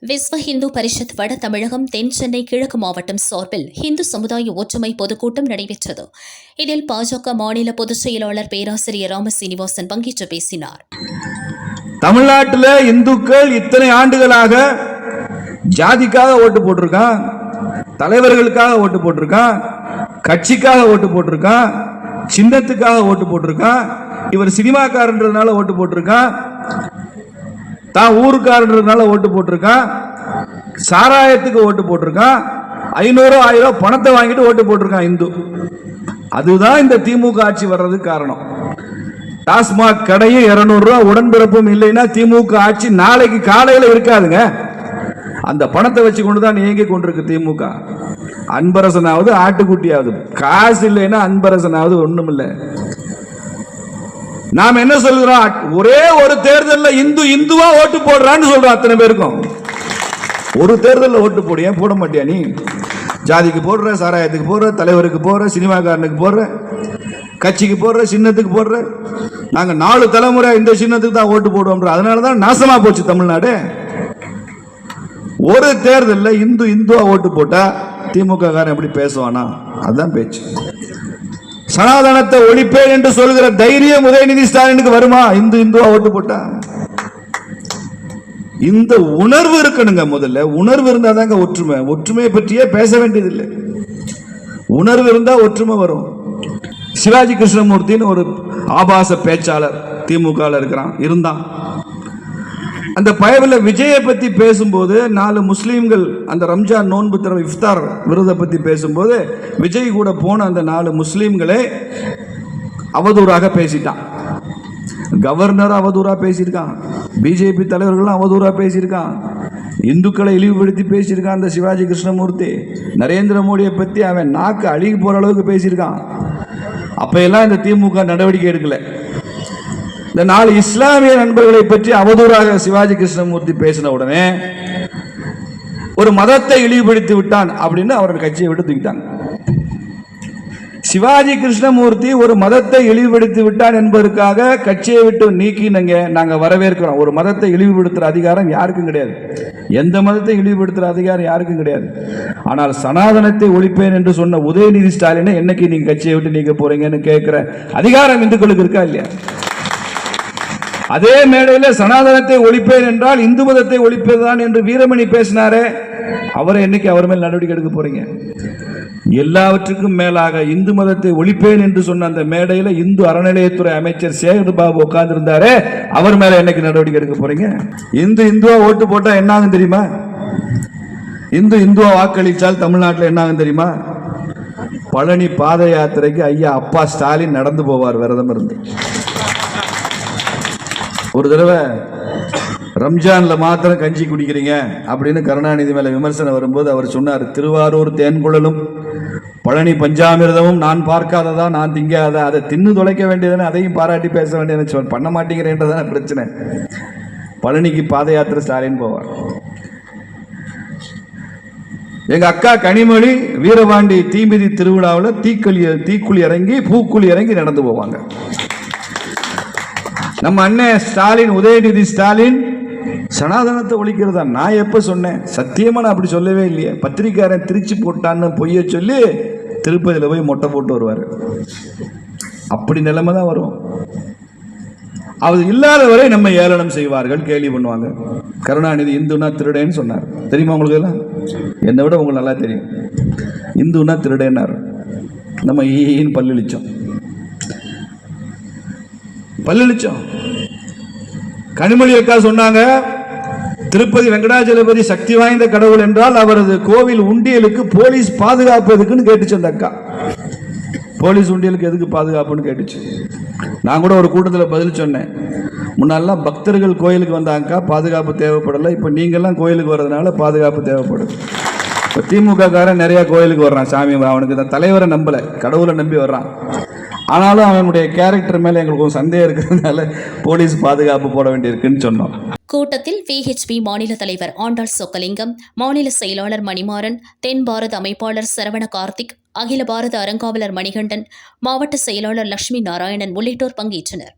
விஸ்வ இந்து பரிஷத் வட தமிழகம் தென் சென்னை கிழக்கு மாவட்டம் சார்பில் இந்து சமுதாய ஒற்றுமை பொதுக்கூட்டம் நடைபெற்றது. இதில் பாஜக மாநில பொதுச் செயலாளர் பேராசிரியர் ராம சீனிவாசன் பங்கேற்று பேசினார். தமிழ்நாட்டில் இந்துக்கள் இத்தனை ஆண்டுகளாக ஜாதிக்காக ஓட்டு போட்டிருக்கான், தலைவர்களுக்காக ஓட்டு போட்டிருக்கான், கட்சிக்காக ஓட்டு போட்டிருக்கான், சின்னத்துக்காக ஓட்டு போட்டிருக்கான், இவர் சினிமாக்காரன்றதுனால ஓட்டு போட்டிருக்கான், தான் ஊருக்காரன்றதுனால ஓட்டு போட்டிருக்கான், சாராயத்துக்கு ஓட்டு போட்டிருக்கான், 500-1000 பணத்தை வாங்கிட்டு ஓட்டு போட்டிருக்கான் இந்து. அதுதான் இந்த திமுக ஆட்சி வர்றதுக்கு காரணம். டாஸ்மாக் கடையும் 200 ரூபா உடன்பிறப்பும் இல்லைன்னா திமுக ஆட்சி நாளைக்கு காலையில் இருக்காதுங்க. அந்த பணத்தை வச்சு கொண்டு தான் இயங்கி கொண்டிருக்கு திமுக. அன்பரசனாவது ஆட்டுக்குட்டியாவது, காசு இல்லைன்னா அன்பரசனாவது ஒண்ணும் இல்லை. நாம் என்ன சொல்கிறோம்? ஒரே ஒரு தேர்தலில் இந்துவா ஓட்டு போடுறான்னு சொல்றோம். அத்தனை பேருக்கும் ஒரு தேர்தலில் ஓட்டு போடு, ஏன் போட மாட்டியா? நீ ஜாதிக்கு போடுற, சாராயத்துக்கு போடுற, தலைவருக்கு போடுற, சினிமாக்காரனுக்கு போடுற, கட்சிக்கு போடுற, சின்னத்துக்கு போடுற. நாங்க 4 தலைமுறை இந்த சின்னத்துக்கு தான் ஓட்டு போடுவோம். அதனாலதான் நாசமா போச்சு தமிழ்நாடு. ஒரு தேர்தலில் இந்துவா ஓட்டு போட்டா திமுக காரன் எப்படி பேசுவானா? அதுதான் பேச்சு. சனாதனத்தை ஒழிப்பேன் என்று சொல்கிற தைரியம் உதயநிதி ஸ்டாலினுக்கு வருமா? இந்துவா ஓட்டு போட்டா? இந்த உணர்வு இருக்கணுங்க. முதல்ல உணர்வு இருந்தா தாங்க ஒற்றுமை. ஒற்றுமையை பற்றியே பேச வேண்டியதில்லை. உணர்வு இருந்தா ஒற்றுமை வரும். சிவாஜி கிருஷ்ணமூர்த்தின்னு ஒரு ஆபாச பேச்சாளர் திமுக இருந்தான். அந்த பயவில் விஜயை பத்தி பேசும்போது 4 முஸ்லீம்கள் அந்த ரம்ஜான் நோன்பு தர இஃப்தார் விருதை பத்தி பேசும்போது விஜய் கூட போன அந்த 4 முஸ்லீம்களை அவதூறாக பேசிட்டான். கவர்னர் அவதூறா பேசியிருக்கான், பிஜேபி தலைவர்களும் அவதூறா பேசியிருக்கான், இந்துக்களை இழிவுபடுத்தி பேசியிருக்கான். அந்த சிவாஜி கிருஷ்ணமூர்த்தி நரேந்திர மோடியை பத்தி அவன் நாக்கு அழுகி போற அளவுக்கு பேசியிருக்கான். அப்ப எல்லாம் இந்த திமுக நடவடிக்கை எடுக்கல. இந்த 4 இஸ்லாமிய நண்பர்களை பற்றி அவதூறாக சிவாஜி கிருஷ்ணமூர்த்தி பேசின உடனே ஒரு மதத்தை இழிவுபடுத்தி விட்டான் அப்படின்னு அவரோட கட்சியை விட்டு தூக்கிட்டாங்க. சிவாஜி கிருஷ்ணமூர்த்தி ஒரு மதத்தை இழிவுபடுத்தி விட்டான் என்பதற்காக கட்சியை விட்டு நீக்கினங்க. நாங்க வரவேற்கிறோம். ஒரு மதத்தை இழிவுபடுத்துற அதிகாரம் யாருக்கும் கிடையாது. எந்த மதத்தை இழிவுபடுத்துற அதிகாரம் யாருக்கும் கிடையாது. ஆனால் சனாதனத்தை ஒழிப்பேன் என்று சொன்ன உதயநிதி ஸ்டாலினை என்னைக்கு நீங்க கட்சியை விட்டு நீக்க போறீங்கன்னு கேட்கிற அதிகாரம் இந்துக்களுக்கு இருக்கா இல்லையா? அதே மேடையில் சனாதனத்தை ஒழிப்பேன் என்றால் இந்து மதத்தை ஒழிப்பதுதான் என்று வீரமணி பேசினாரே, அவரை என்னைக்கு அவர் மேல் நடவடிக்கை எடுக்க போறீங்க? எல்லாவற்றுக்கும் மேலாக இந்து மதத்தை ஒழிப்பேன் என்று சொன்ன அந்த மேடையில் இந்து அறநிலையத்துறை அமைச்சர் சேகர் பாபு உட்கார்ந்து இருந்தாரே, அவர் மேல என்னைக்கு நடவடிக்கை எடுக்க போறீங்க? இந்துவா ஓட்டு போட்டா என்ன ஆகும் தெரியுமா? இந்துவா வாக்களித்தால் தமிழ்நாட்டில் என்ன ஆகும் தெரியுமா? பழனி பாத யாத்திரைக்கு ஐயா அப்பா ஸ்டாலின் நடந்து போவார் விரதம் இருந்து. ஒரு தடவை ரம்ஜான்ல மாத்திரம் கஞ்சி குடிக்கிறீங்க அப்படின்னு கருணாநிதி மேல விமர்சனம் வரும்போது அவர் சொன்னார், திருவாரூர் தேன்குழலும் பழனி பஞ்சாமிர்தமும் நான் பார்க்காததா, நான் திங்காதா, அதை தின்னு தொலைக்க வேண்டியதுன்னு அதையும் பாராட்டி பேச வேண்டியதுன்னு பண்ண மாட்டேங்கிறேன்றதான பிரச்சனை. பழனிக்கு பாத யாத்திரை ஸ்டாலின் போவார். எங்க அக்கா கனிமொழி வீரபாண்டி தீமிதி திருவிழாவில் தீக்குழி இறங்கி பூக்குழி இறங்கி நடந்து போவாங்க. நம்ம அண்ணன் ஸ்டாலின், உதயநிதி ஸ்டாலின் சனாதனத்தை ஒழிக்கிறதா? நான் எப்ப சொன்னேன்? சத்தியமா நான் அப்படி சொல்லவே இல்லையே. பத்திரிக்காரன் திருச்சி போட்டான்னு பொய்ய சொல்லி திருப்பதியில் போய் மொட்டை போட்டு வருவார். அப்படி நிலைமை தான் வரும். அது இல்லாத வரை நம்ம ஏளனம் செய்வார்கள், கேலி பண்ணுவாங்க. கருணாநிதி இந்துனா திருடேன்னு சொன்னார். தெரியுமா உங்களுக்கு? எல்லாம் என்னை விட உங்களுக்கு நல்லா தெரியும். இந்துனா திருடேன்னார். நம்ம ஈன்னு பல்லிழிச்சோம். கனிமொழி அக்கா சொன்னாங்க, திருப்பதி வெங்கடாஜலபதி சக்தி வாய்ந்த கடவுள் என்றால் அவரது கோவில் உண்டியலுக்கு போலீஸ் பாதுகாப்பு எதுக்குன்னு கேட்டுச்சு அந்த அக்கா. போலீஸ் உண்டியலுக்கு எதுக்கு பாதுகாப்புன்னு கேட்டுச்சு. நான் கூட ஒரு கூட்டத்தில் பதில் சொன்னேன். முன்னாலாம் பக்தர்கள் கோயிலுக்கு வந்தாங்கக்கா பாதுகாப்பு தேவைப்படலை, இப்போ நீங்கள்லாம் கோயிலுக்கு வர்றதுனால பாதுகாப்பு தேவைப்படுது. இப்போ திமுக காரன் நிறைய கோயிலுக்கு வர்றான். சாமி அவனுக்கு இந்த தலைவரை நம்பலை, கடவுளை நம்பி வர்றான். ஆனாலும் அவனுடைய கேரக்டர் மேல எங்களுக்கு சந்தேகம் இருக்கிறதுனால போலீஸ் பாதுகாப்பு போட வேண்டியிருக்குன்னு சொன்னோம். கூட்டத்தில் VHP மாநில தலைவர் ஆண்டாள் சொக்கலிங்கம், மாநில செயலாளர் மணிமாறன், தென் பாரத அமைப்பாளர் சரவண கார்த்திக், அகில பாரத அறங்காவலர் மணிகண்டன், மாவட்ட செயலாளர் லட்சுமி நாராயணன் உள்ளிட்டோர் பங்கேற்றனர்.